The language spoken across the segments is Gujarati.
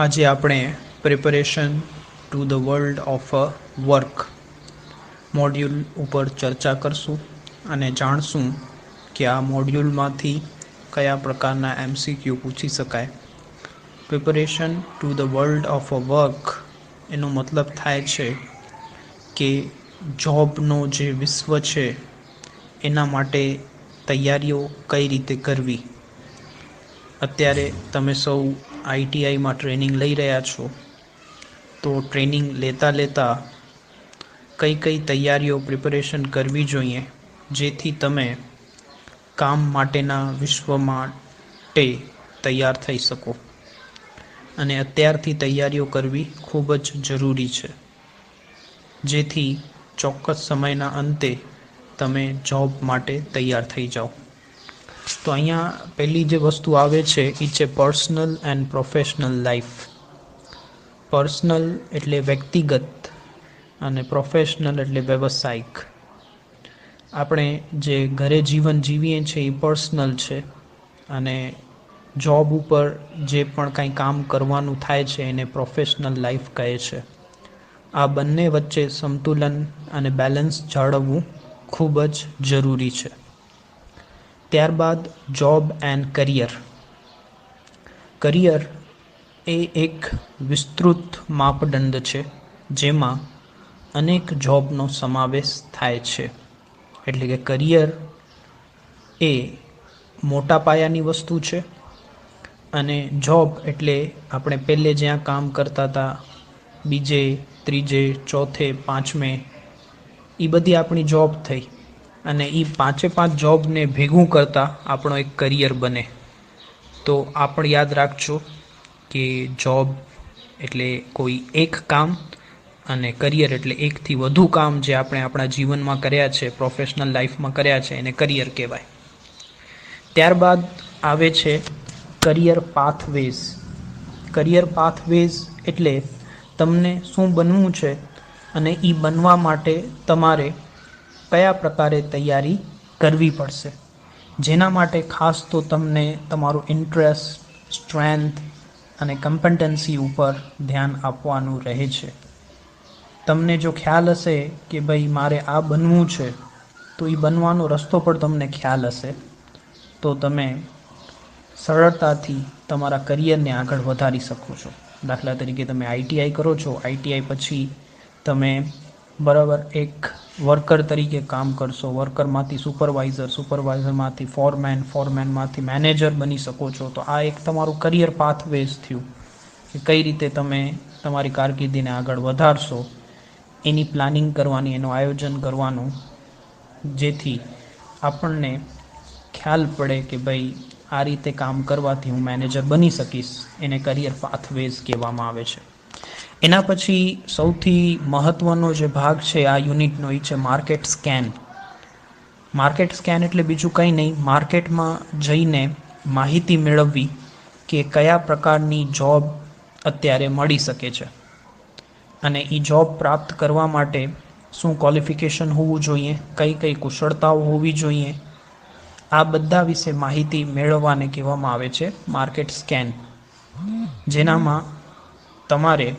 આજે આપણે preparation to the world of work module ઉપર ચર્ચા કરશું અને જાણશું કે આ મોડ્યુલમાંથી કયા પ્રકારના MCQ પૂછી શકાય. Preparation to the world of work એનો મતલબ થાય છે કે જોબનો જે વિશ્વ છે એના માટે તૈયારીઓ કઈ રીતે કરવી. અત્યારે તમે સૌ ITIમાં ટ્રેનિંગ લઈ રહ્યા છો, તો ટ્રેનિંગ લેતા કઈ કઈ તૈયારીઓ પ્રિપરેશન કરવી જોઈએ જેથી તમે કામ માટેના વિશ્વ માટે તૈયાર થઈ શકો. અને અત્યારથી તૈયારીઓ કરવી ખૂબ જ જરૂરી છે જેથી ચોક્કસ સમયના અંતે તમે જોબ માટે તૈયાર થઈ જાઓ. તો અહીંયા પહેલી જે વસ્તુ આવે છે એ છે personal and professional life. Personal એટલે વ્યક્તિગત અને પ્રોફેશનલ એટલે વ્યવસાયિક. આપણે જે ઘરે જીવન જીવીએ છીએ એ પર્સનલ છે અને જોબ ઉપર જે પણ કાંઈ કામ કરવાનું થાય છે એને પ્રોફેશનલ લાઈફ કહે છે. આ બંને વચ્ચે સંતુલન અને બેલેન્સ જાળવવું ખૂબ જ જરૂરી છે. ત્યારબાદ જોબ એન્ડ કરિયર. કરિયર એ એક વિસ્તૃત માપદંડ છે જેમાં અનેક જોબનો સમાવેશ થાય છે. એટલે કે કરિયર એ મોટા પાયાની વસ્તુ છે અને જોબ એટલે આપણે પહેલે જ્યાં કામ કરતા હતા, બીજે, ત્રીજે, ચોથે, પાંચમે, એ બધી આપણી જોબ થઈ અને એ પાંચે પાંચ જોબને ભેગું કરતાં આપણો એક કરિયર બને. તો આપણે યાદ રાખજો કે જોબ એટલે કોઈ એક કામ અને કરિયર એટલે એકથી વધુ કામ જે આપણે આપણા જીવનમાં કર્યા છે, પ્રોફેશનલ લાઈફમાં કર્યા છે, એને કરિયર કહેવાય. ત્યારબાદ આવે છે કરિયર પાથવેઝ. કરિયર પાથવેઝ એટલે તમને શું બનવું છે અને એ બનવા માટે તમારે કયા પ્રકારે તૈયારી કરવી પડશે, જેના માટે ખાસ તો તમને તમારું ઇન્ટરેસ્ટ, સ્ટ્રેન્થ અને કમ્પેટન્સી ઉપર ધ્યાન આપવાનું રહે છે. તમને જો ખ્યાલ હશે કે ભાઈ મારે આ બનવું છે, તો એ બનવાનો રસ્તો પણ તમને ખ્યાલ હશે, તો તમે સરળતાથી તમારા કરિયરને આગળ વધારી શકો છો. દાખલા તરીકે તમે ITI કરો છો, ITI પછી તમે બરાબર એક વર્કર તરીકે કામ કરશો, વર્કરમાંથી સુપરવાઇઝર, સુપરવાઇઝરમાંથી ફોરમેન, ફોરમેનમાંથી મેનેજર બની શકો છો. તો આ એક તમારું કરિયર પાથવેઝ થયું કે કઈ રીતે તમે તમારી કારકિર્દીને આગળ વધારશો, એની પ્લાનિંગ કરવાની, એનું આયોજન કરવાનું, જેથી આપણને ખ્યાલ પડે કે ભાઈ આ રીતે કામ કરવાથી હું મેનેજર બની શકીશ. એને કરિયર પાથવેઝ કહેવામાં આવે છે. એના પછી સૌથી મહત્ત્વનો જે ભાગ છે આ યુનિટનો એ છે માર્કેટ સ્કેન. માર્કેટ સ્કેન એટલે બીજું કંઈ નહીં, માર્કેટમાં જઈને માહિતી મેળવવી કે કયા પ્રકારની જોબ અત્યારે મળી શકે છે અને એ જોબ પ્રાપ્ત કરવા માટે શું ક્વોલિફિકેશન હોવું જોઈએ, કઈ કઈ કુશળતાઓ હોવી જોઈએ, આ બધા વિશે માહિતી મેળવવાને કહેવામાં આવે છે માર્કેટ સ્કેન. જેનામાં તમારે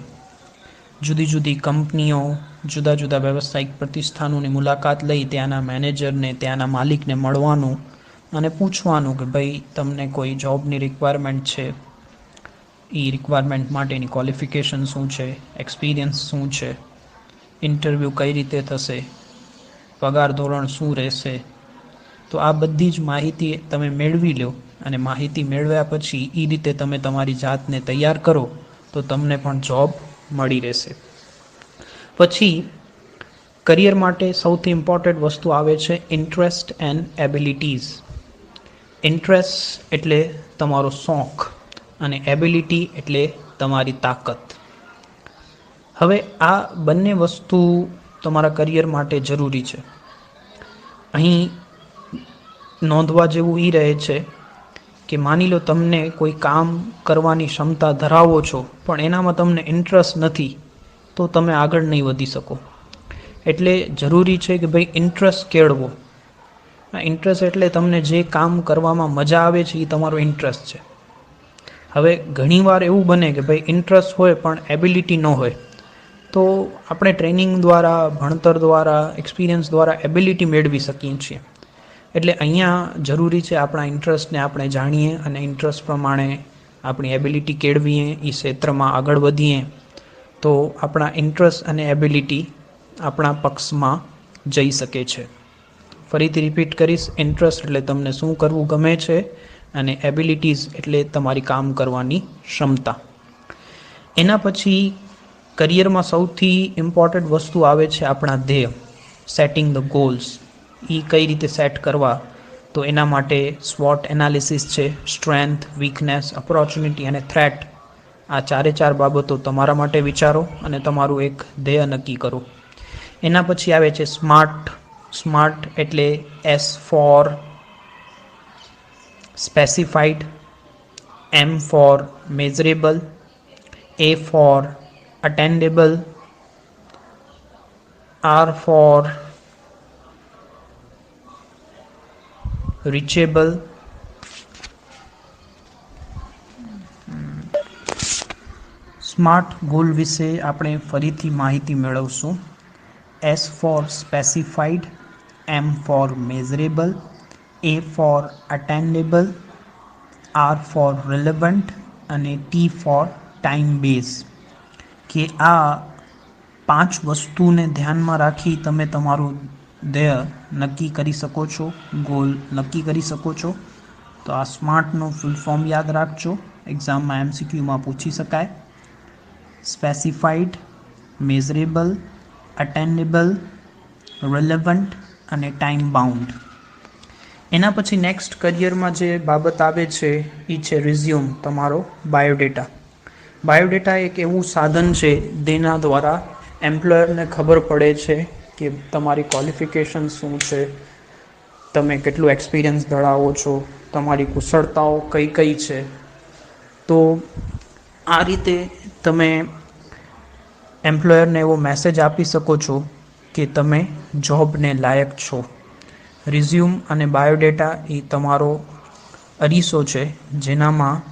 જુદી જુદી કંપનીઓ, જુદા જુદા વ્યવસાયિક પ્રતિષ્ઠાનોની મુલાકાત લઈ ત્યાંના મેનેજરને, ત્યાંના માલિકને મળવાનું અને પૂછવાનું કે ભાઈ તમને કોઈ જોબની રિક્વાયરમેન્ટ છે, એ રિક્વાયરમેન્ટ માટેની ક્વોલિફિકેશન શું છે, એક્સપિરિયન્સ શું છે, ઇન્ટરવ્યૂ કઈ રીતે થશે, પગાર ધોરણ શું રહેશે. તો આ બધી જ માહિતી તમે મેળવી લો અને માહિતી મેળવ્યા પછી એ રીતે તમે તમારી જાતને તૈયાર કરો તો તમને પણ જોબ મળી રહેશે. પછી કરિયર માટે સૌથી ઇમ્પોર્ટન્ટ વસ્તુ આવે છે ઇન્ટરેસ્ટ એન્ડ એબિલિટીઝ. ઇન્ટરેસ્ટ એટલે તમારો શોખ અને એબિલિટી એટલે તમારી તાકાત. હવે આ બંને વસ્તુ તમારા કરિયર માટે જરૂરી છે. અહીં નોંધવા જેવું એ રહે છે કે માની લો તમને કોઈ કામ કરવાની ક્ષમતા ધરાવો છો પણ એનામાં તમને ઇન્ટરેસ્ટ નથી, તો તમે આગળ નહીં વધી શકો. એટલે જરૂરી છે કે ભાઈ ઇન્ટરેસ્ટ કેળવો. ઇન્ટરેસ્ટ એટલે તમને જે કામ કરવામાં મજા આવે છે એ તમારો ઇન્ટરેસ્ટ છે. હવે ઘણીવાર એવું બને કે ભાઈ ઇન્ટરેસ્ટ હોય પણ એબિલિટી ન હોય, તો આપણે ટ્રેનિંગ દ્વારા, ભણતર દ્વારા, એક્સપિરિયન્સ દ્વારા એબિલિટી મેળવી શકીએ છીએ. એટલે અહીંયા જરૂરી છે આપણા ઇન્ટરેસ્ટને આપણે જાણીએ અને ઇન્ટરેસ્ટ પ્રમાણે આપણી એબિલિટી કેળવીએ, એ ક્ષેત્રમાં આગળ વધીએ, તો આપણા ઇન્ટરેસ્ટ અને એબિલિટી આપણા પક્ષમાં જઈ શકે છે. ફરીથી રિપીટ કરીશ, ઇન્ટરેસ્ટ એટલે તમને શું કરવું ગમે છે, અને એબિલિટીઝ એટલે તમારી કામ કરવાની ક્ષમતા. એના પછી કરિયરમાં સૌથી ઇમ્પોર્ટન્ટ વસ્તુ આવે છે આપણા ધ્યેય, સેટિંગ ધ ગોલ્સ. એ કઈ રીતે સેટ કરવા, તો એના માટે સ્વોટ એનાલિસિસ છે, સ્ટ્રેન્થ, વીકનેસ, ઓપોર્ચ્યુનિટી અને થ્રેટ. આ 4 બાબતો તમારા માટે વિચારો અને તમારું એક ધ્યેય નક્કી કરો. એના પછી આવે છે સ્માર્ટ. સ્માર્ટ એટલે S for specified, M for measurable, A for attendable, R for reachable, smart goal વિશે આપણે ફરીથી માહિતી મેળવશું. S for specified, M for measurable, A for attendable, R for relevant અને T ફોર ટાઈમ બેઝ. કે આ 5 વસ્તુને ધ્યાનમાં રાખી તમે તમારું ધ્યેય નક્કી કરી શકો છો, ગોલ નક્કી કરી શકો છો. તો આ સ્માર્ટનું ફૂલ ફોર્મ યાદ રાખજો, એક્ઝામમાં MCQમાં પૂછી શકાય. સ્પેસિફાઈડ, મેઝરેબલ, અટેન્ડેબલ, રિલેવન્ટ અને ટાઈમ બાઉન્ડ. એના પછી નેક્સ્ટ કરિયરમાં જે બાબત આવે છે એ છે રિઝ્યુમ, તમારો બાયોડેટા. બાયોડેટા એક એવું સાધન છે જેના દ્વારા એમ્પ્લોયરને ખબર પડે છે કે તમારી ક્વોલિફિકેશન શું છે, તમે કેટલું એક્સપિરિયન્સ ધરાવો છો, તમારી કુશળતાઓ કઈ કઈ છે. તો આ રીતે તમે એમ્પ્લોયરને એવો મેસેજ આપી શકો છો કે તમે જોબને લાયક છો. રિઝ્યુમ અને બાયોડેટા એ તમારો અરીસો છે જેનામાં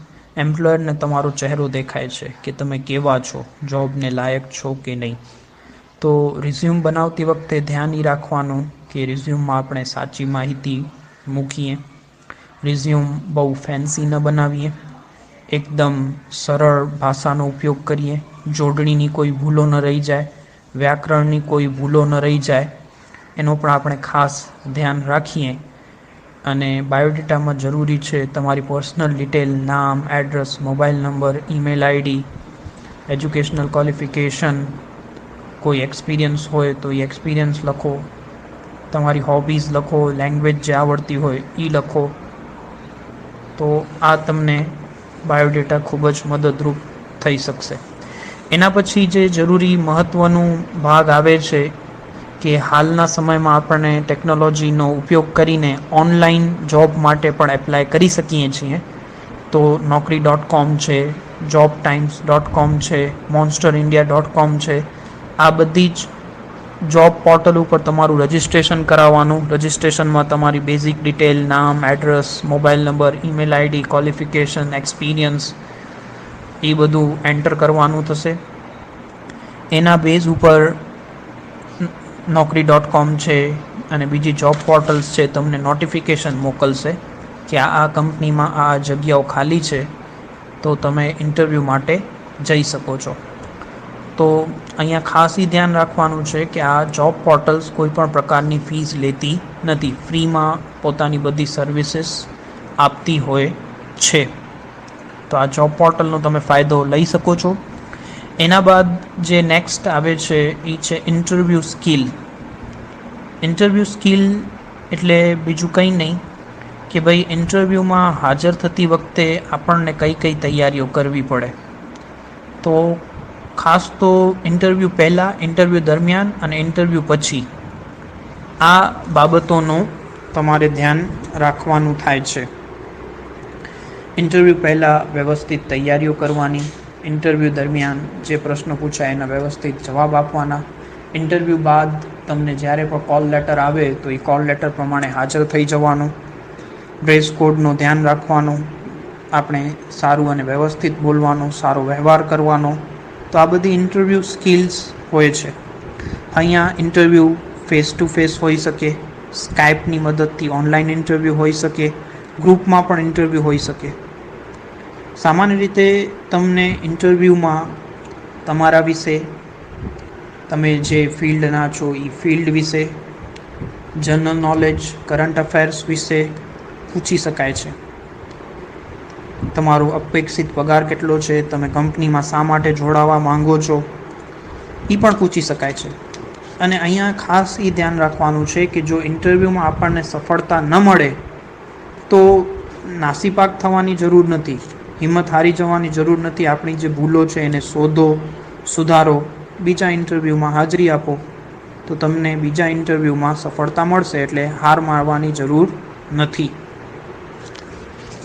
એમ્પ્લોયરને તમારો ચહેરો દેખાય છે કે તમે કેવા છો, જોબને લાયક છો કે નહીં. તો રિઝ્યુમ બનાવતી વખતે ધ્યાન એ રાખવાનું કે રિઝ્યુમમાં આપણે સાચી માહિતી મૂકીએ. રિઝ્યુમ બહુ ફેન્સી ન બનાવીએ, એકદમ સરળ ભાષાનો ઉપયોગ કરીએ, જોડણીની કોઈ ભૂલો ન રહી જાય, વ્યાકરણની કોઈ ભૂલો ન રહી જાય, એનો પણ આપણે ખાસ ધ્યાન રાખીએ. અને બાયોડેટામાં જરૂરી છે તમારી પર્સનલ ડિટેલ, નામ, address, mobile number, email ID, educational qualification, કોઈ એક્સપિરિયન્સ હોય તો એ એક્સપિરિયન્સ લખો, તમારી હોબીઝ લખો, લેંગ્વેજ જે આવડતી હોય એ લખો. તો આ તમને બાયોડેટા ખૂબ જ મદદરૂપ થઈ શકશે. એના પછી જે જરૂરી મહત્ત્વનું ભાગ આવે છે કે હાલના સમયમાં આપણને ટેકનોલોજીનો ઉપયોગ કરીને ઓનલાઈન જોબ માટે પણ એપ્લાય કરી શકીએ છીએ. તો Naukri.com છે, jobtimes.com છે, monsterindia.com છે, આ બધી જ જોબ પોર્ટલ ઉપર તમારું રજિસ્ટ્રેશન કરાવવાનું. રજિસ્ટ્રેશનમાં તમારી બેઝિક ડિટેલ, નામ, address, mobile number, email ID, qualification, experience એ બધું એન્ટર કરવાનું થશે. એના બેઝ ઉપર Naukri.com છે અને બીજી જોબ પોર્ટલ્સ છે તમને નોટિફિકેશન મોકલશે કે આ કંપનીમાં આ જગ્યાઓ ખાલી છે, તો તમે ઇન્ટરવ્યૂ માટે જઈ શકો છો. તો અહીંયા ખાસ એ ધ્યાન રાખવાનું છે કે આ જોબ પોર્ટલ્સ કોઈ પણ પ્રકારની ફીસ લેતી નથી, ફ્રીમાં પોતાની બધી સર્વિસીસ આપતી હોય છે. તો આ જોબ પોર્ટલનો તમે ફાયદો લઈ શકો છો. એના બાદ જે નેક્સ્ટ આવે છે એ છે ઇન્ટરવ્યૂ સ્કિલ. ઇન્ટરવ્યૂ સ્કિલ એટલે બીજું કંઈ નહીં કે ભાઈ ઇન્ટરવ્યૂમાં હાજર થતી વખતે આપણને કઈ કઈ તૈયારીઓ કરવી પડે. તો ખાસ તો ઇન્ટરવ્યૂ પહેલાં, ઇન્ટરવ્યૂ દરમિયાન અને ઇન્ટરવ્યૂ પછી આ બાબતોનું તમારે ધ્યાન રાખવાનું થાય છે. ઇન્ટરવ્યૂ પહેલાં વ્યવસ્થિત તૈયારીઓ કરવાની, ઇન્ટરવ્યૂ દરમિયાન જે પ્રશ્નો પૂછાય એના વ્યવસ્થિત જવાબ આપવાના, ઇન્ટરવ્યૂ બાદ તમને જ્યારે પણ કોલ લેટર આવે તો એ કોલ લેટર પ્રમાણે હાજર થઈ જવાનું, ડ્રેસ કોડનું ધ્યાન રાખવાનું, આપણે સારું અને વ્યવસ્થિત બોલવાનું, સારો વ્યવહાર કરવાનો, તો આ બધી ઇન્ટરવ્યૂ સ્કિલ્સ હોય છે. અહીંયા ઇન્ટરવ્યૂ ફેસ ટુ ફેસ હોઈ શકે, સ્કાઇપની મદદથી ઓનલાઈન ઇન્ટરવ્યૂ હોઈ શકે, ગ્રુપમાં પણ ઇન્ટરવ્યૂ હોઈ શકે. સામાન્ય રીતે તમને ઇન્ટરવ્યૂમાં તમારા વિશે, તમે જે ફિલ્ડના છો એ ફિલ્ડ વિશે, જનરલ નોલેજ, કરંટ અફેર્સ વિશે પૂછી શકાય છે. તમારો અપેક્ષિત પગાર કેટલો છે, તમે કંપનીમાં શા માટે જોડાવા માંગો છો, એ પણ પૂછી શકાય છે. અને અહીંયા ખાસ એ ધ્યાન રાખવાનું છે કે જો ઇન્ટરવ્યૂમાં આપણને સફળતા ન મળે તો નાસીપાક થવાની જરૂર નથી, હિંમત હારી જવાની જરૂર નથી. આપણી જે ભૂલો છે એને શોધો, સુધારો, બીજા ઇન્ટરવ્યૂમાં હાજરી આપો, તો તમને બીજા ઇન્ટરવ્યૂમાં સફળતા મળશે. એટલે હાર મારવાની જરૂર નથી.